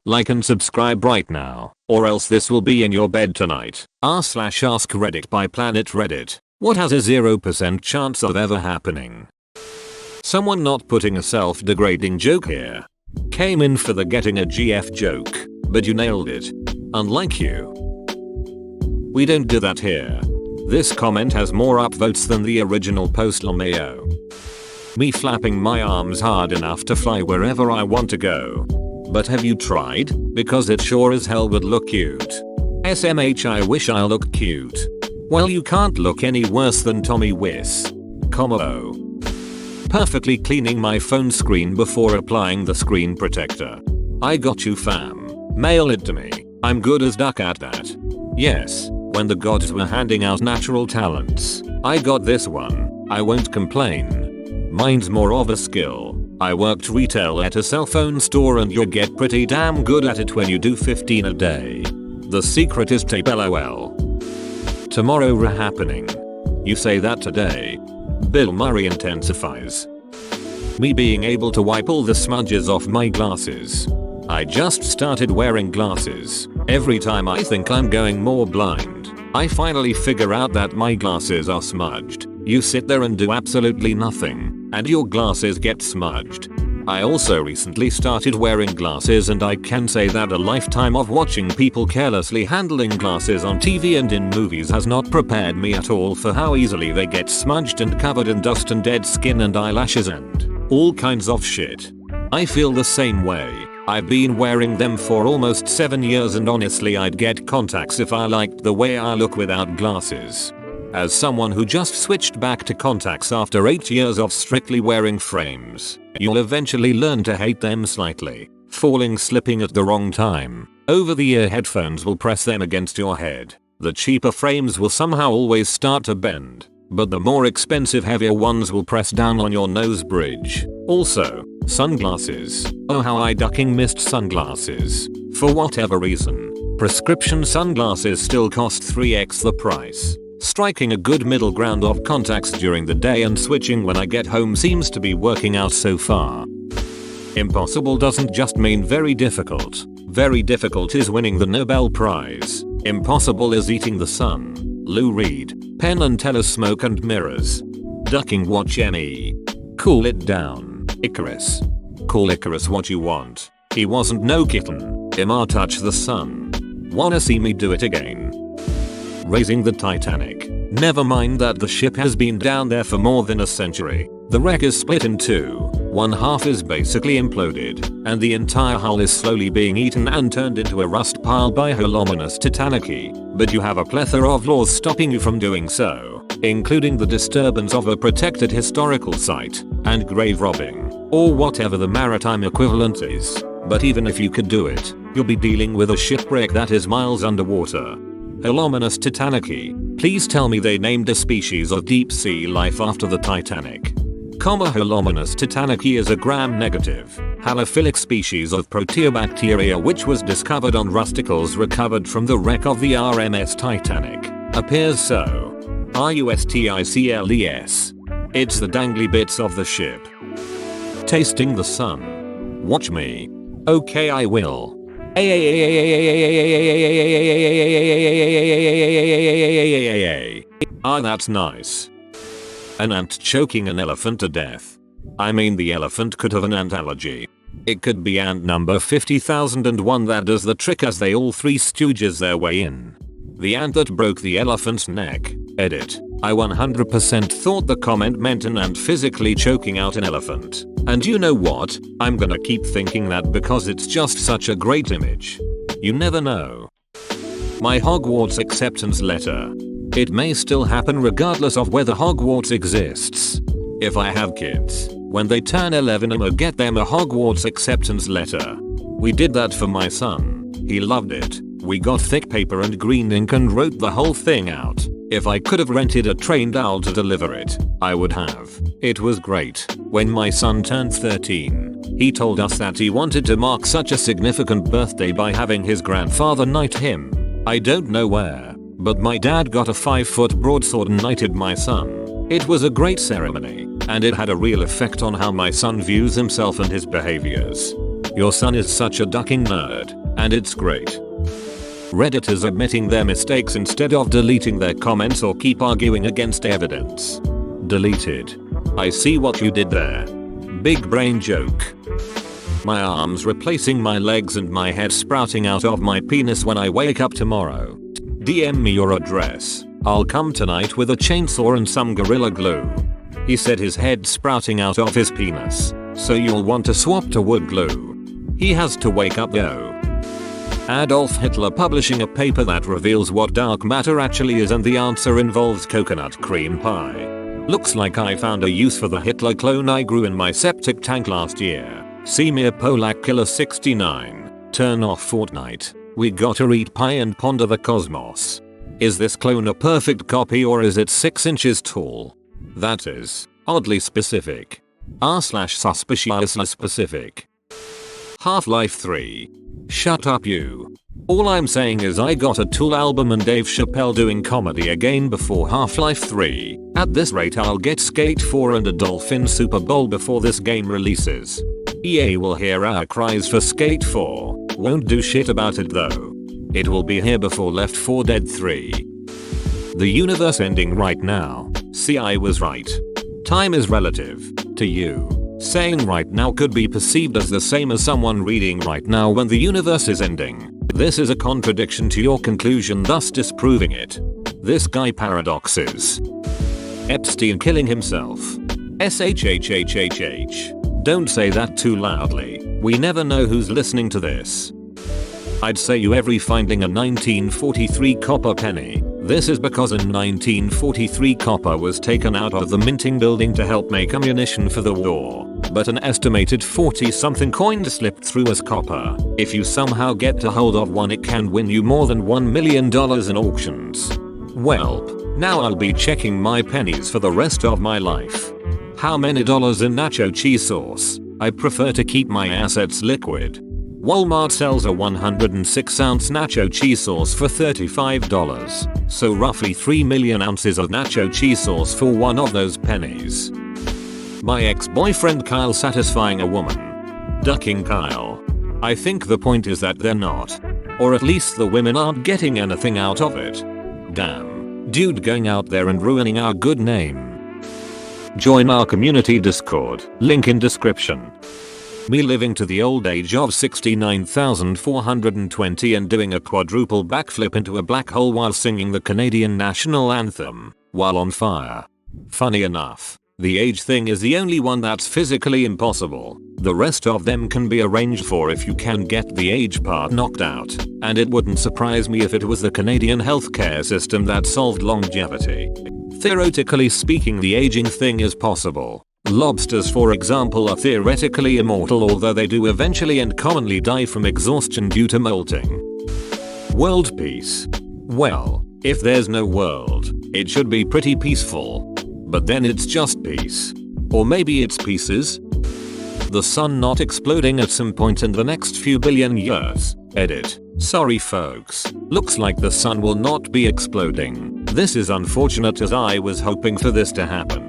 Like and subscribe right now, or else this will be in your bed tonight. r/AskReddit by Planet Reddit. What has a 0% chance of ever happening? Someone not putting a self-degrading joke here. Came in for the getting a GF joke, but you nailed it. Unlike you. We don't do that here. This comment has more upvotes than the original post LMAO. Me flapping my arms hard enough to fly wherever I want to go. But have you tried? Because it sure as hell would look cute. SMH, I wish I looked cute. Well, you can't look any worse than Tommy Wiss. O. Perfectly cleaning my phone screen before applying the screen protector. I got you, fam. Mail it to me. I'm good as duck at that. Yes, when the gods were handing out natural talents, I got this one. I won't complain. Mine's more of a skill. I worked retail at a cell phone store and you get pretty damn good at it when you do 15 a day. The secret is tape, lol. Tomorrow happening. You say that today. Bill Murray intensifies. Me being able to wipe all the smudges off my glasses. I just started wearing glasses. Every time I think I'm going more blind, I finally figure out that my glasses are smudged. You sit there and do absolutely nothing, and your glasses get smudged. I also recently started wearing glasses, and I can say that a lifetime of watching people carelessly handling glasses on TV and in movies has not prepared me at all for how easily they get smudged and covered in dust and dead skin and eyelashes and all kinds of shit. I feel the same way. I've been wearing them for almost 7 years, and honestly I'd get contacts if I liked the way I look without glasses. As someone who just switched back to contacts after 8 years of strictly wearing frames, you'll eventually learn to hate them slightly. Slipping at the wrong time. Over-the-ear headphones will press them against your head. The cheaper frames will somehow always start to bend, but the more expensive heavier ones will press down on your nose bridge. Also, sunglasses. Oh, how I ducking missed sunglasses. For whatever reason, prescription sunglasses still cost 3x the price. Striking a good middle ground of contacts during the day and switching when I get home seems to be working out so far. Impossible doesn't just mean very difficult. Very difficult is winning the Nobel Prize. Impossible is eating the sun. Lou Reed. Penn and Teller, smoke and mirrors. Ducking, watch ME. Cool it down. Icarus. Call Icarus what you want. He wasn't no kitten. Ima touch the sun. Wanna see me do it again? Raising the Titanic. Never mind that the ship has been down there for more than a century. The wreck is split in two. One half is basically imploded, and the entire hull is slowly being eaten and turned into a rust pile by Humorous Titanic. But you have a plethora of laws stopping you from doing so, including the disturbance of a protected historical site, and grave robbing, or whatever the maritime equivalent is. But even if you could do it, you'll be dealing with a shipwreck that is miles underwater. Humorous Titanic. Please tell me they named a species of deep sea life after the Titanic. Humorous Titanic is a gram-negative, halophilic species of proteobacteria which was discovered on rusticles recovered from the wreck of the RMS Titanic. Appears so. Rusticles. It's the dangly bits of the ship. Tasting the sun. Watch me. Okay, I will. Ah, that's nice. An ant choking an elephant to death. I mean, the elephant could have an ant allergy. It could be ant number 50,001 that does the trick as they all three stooges their way in. The ant that broke the elephant's neck. Edit. I 100% thought the comment meant an ant physically choking out an elephant. And you know what? I'm gonna keep thinking that because it's just such a great image. You never know. My Hogwarts acceptance letter. It may still happen regardless of whether Hogwarts exists. If I have kids, when they turn 11 I'ma get them a Hogwarts acceptance letter. We did that for my son. He loved it. We got thick paper and green ink and wrote the whole thing out. If I could have rented a trained owl to deliver it, I would have. It was great. When my son turned 13, he told us that he wanted to mark such a significant birthday by having his grandfather knight him. I don't know where, but my dad got a 5-foot broadsword and knighted my son. It was a great ceremony, and it had a real effect on how my son views himself and his behaviors. Your son is such a ducking nerd, and it's great. Redditors admitting their mistakes instead of deleting their comments or keep arguing against evidence. Deleted. I see what you did there. Big brain joke. My arms replacing my legs and my head sprouting out of my penis when I wake up tomorrow. DM me your address. I'll come tonight with a chainsaw and some gorilla glue. He said his head sprouting out of his penis, so you'll want to swap to wood glue. He has to wake up though. Adolf Hitler publishing a paper that reveals what dark matter actually is, and the answer involves coconut cream pie. Looks like I found a use for the Hitler clone I grew in my septic tank last year. See me a Polak killer 69. Turn off Fortnite. We gotta eat pie and ponder the cosmos. Is this clone a perfect copy or is it 6 inches tall? That is oddly specific. r/suspiciously specific. Half-Life 3. Shut up you. All I'm saying is I got a Tool album and Dave Chappelle doing comedy again before Half-Life 3. At this rate I'll get Skate 4 and a Dolphin Super Bowl before this game releases. EA will hear our cries for Skate 4, won't do shit about it though. It will be here before Left 4 Dead 3. The universe ending right now. See, I was right. Time is relative to you. Saying right now could be perceived as the same as someone reading right now when the universe is ending. This is a contradiction to your conclusion, thus disproving it. This guy paradoxes. Epstein killing himself. SHHHHH. Don't say that too loudly. We never know who's listening to this. I'd say you every finding a 1943 copper penny. This is because in 1943 copper was taken out of the minting building to help make ammunition for the war. But an estimated 40 something coins slipped through as copper. If you somehow get a hold of one it can win you more than $1 million in auctions. Welp, now I'll be checking my pennies for the rest of my life. How many dollars in nacho cheese sauce? I prefer to keep my assets liquid. Walmart sells a 106 ounce nacho cheese sauce for $35, so roughly 3 million ounces of nacho cheese sauce for one of those pennies. My ex-boyfriend Kyle satisfying a woman. Ducking Kyle. I think the point is that they're not. Or at least the women aren't getting anything out of it. Damn. Dude going out there and ruining our good name. Join our community Discord, link in description. Me living to the old age of 69,420 and doing a quadruple backflip into a black hole while singing the Canadian national anthem, while on fire. Funny enough, the age thing is the only one that's physically impossible. The rest of them can be arranged for if you can get the age part knocked out, and it wouldn't surprise me if it was the Canadian healthcare system that solved longevity. Theoretically speaking, the aging thing is possible. Lobsters, for example, are theoretically immortal, although they do eventually and commonly die from exhaustion due to molting. World peace. Well, if there's no world, it should be pretty peaceful. But then it's just peace. Or maybe it's pieces? The sun not exploding at some point in the next few billion years. Edit. Sorry folks. Looks like the sun will not be exploding. This is unfortunate as I was hoping for this to happen.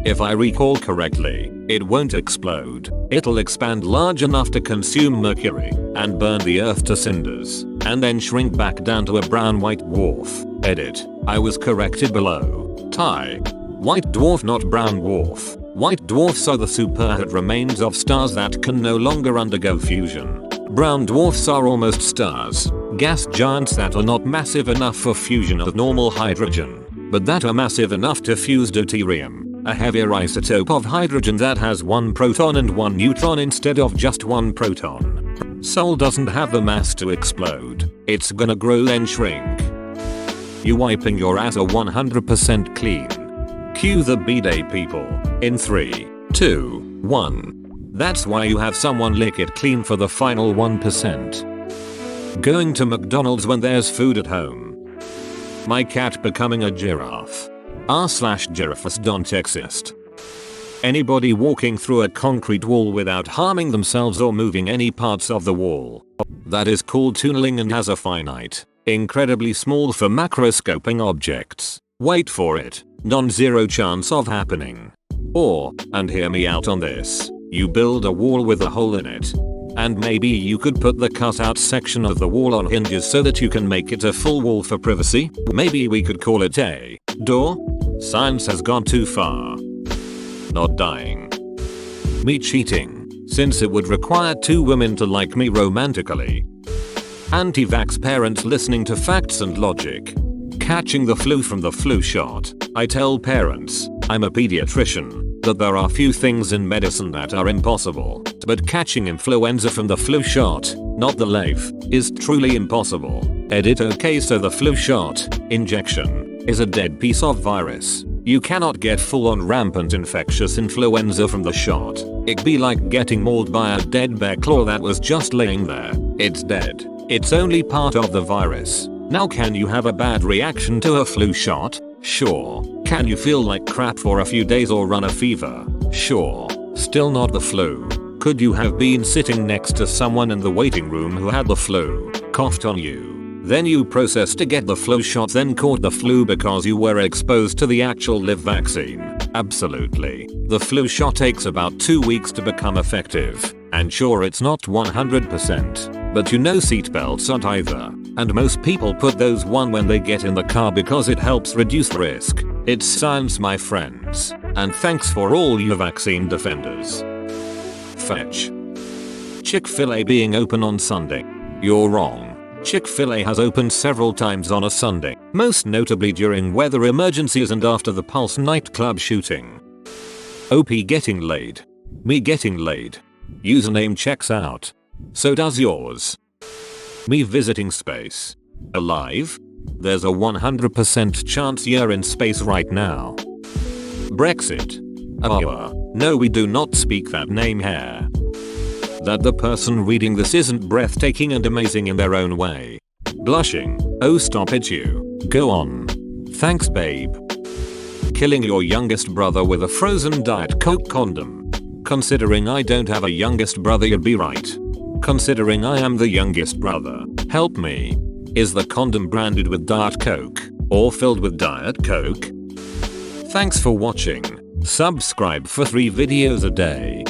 If I recall correctly, it won't explode. It'll expand large enough to consume mercury and burn the earth to cinders, and then shrink back down to a brown white dwarf. Edit. I was corrected below. Tie. White dwarf, not brown dwarf. White dwarfs are the superhot remains of stars that can no longer undergo fusion. Brown dwarfs are almost stars, gas giants that are not massive enough for fusion of normal hydrogen, but that are massive enough to fuse deuterium, a heavier isotope of hydrogen that has 1 proton and 1 neutron instead of just 1 proton. Sol doesn't have the mass to explode. It's gonna grow then shrink. You wiping your ass are 100% clean. Cue the bidet people. In 3, 2, 1. That's why you have someone lick it clean for the final 1%. Going to McDonald's when there's food at home. My cat becoming a giraffe. r/giraffes don't exist. Anybody walking through a concrete wall without harming themselves or moving any parts of the wall. That is called tunneling and has a finite, incredibly small for macroscoping objects. Wait for it. Non-zero chance of happening. Or, and hear me out on this, you build a wall with a hole in it. And maybe you could put the cutout section of the wall on hinges so that you can make it a full wall for privacy. Maybe we could call it a door. Science has gone too far. Not dying. Me cheating, since it would require 2 women to like me romantically. Anti-vax parents listening to facts and logic. Catching the flu from the flu shot. I tell parents, I'm a pediatrician, that there are few things in medicine that are impossible, but catching influenza from the flu shot, not the life, is truly impossible. Edit. Okay, so the flu shot injection is a dead piece of virus. You cannot get full-on rampant infectious influenza from the shot. It'd be like getting mauled by a dead bear claw that was just laying there. It's dead. It's only part of the virus. Now, can you have a bad reaction to a flu shot? Sure. Can you feel like crap for a few days or run a fever? Sure. Still not the flu. Could you have been sitting next to someone in the waiting room who had the flu, coughed on you, then you processed to get the flu shot, then caught the flu because you were exposed to the actual live vaccine? Absolutely. The flu shot takes about 2 weeks to become effective. And sure, it's not 100%, but you know seatbelts aren't either. And most people put those on when they get in the car because it helps reduce risk. It's science, my friends. And thanks for all you vaccine defenders. Fetch. Chick-fil-A being open on Sunday. You're wrong. Chick-fil-A has opened several times on a Sunday, most notably during weather emergencies and after the Pulse nightclub shooting. OP getting laid. Me getting laid. Username checks out. So does yours. Me visiting space. Alive? There's a 100% chance you're in space right now. Brexit. No, we do not speak that name here. That the person reading this isn't breathtaking and amazing in their own way. Blushing. Oh, stop it, you. Go on. Thanks, babe. Killing your youngest brother with a frozen Diet Coke condom. Considering I don't have a youngest brother, you'd be right. Considering I am the youngest brother, help me. Is the condom branded with Diet Coke or filled with Diet Coke? Thanks for watching. Subscribe for 3 videos a day.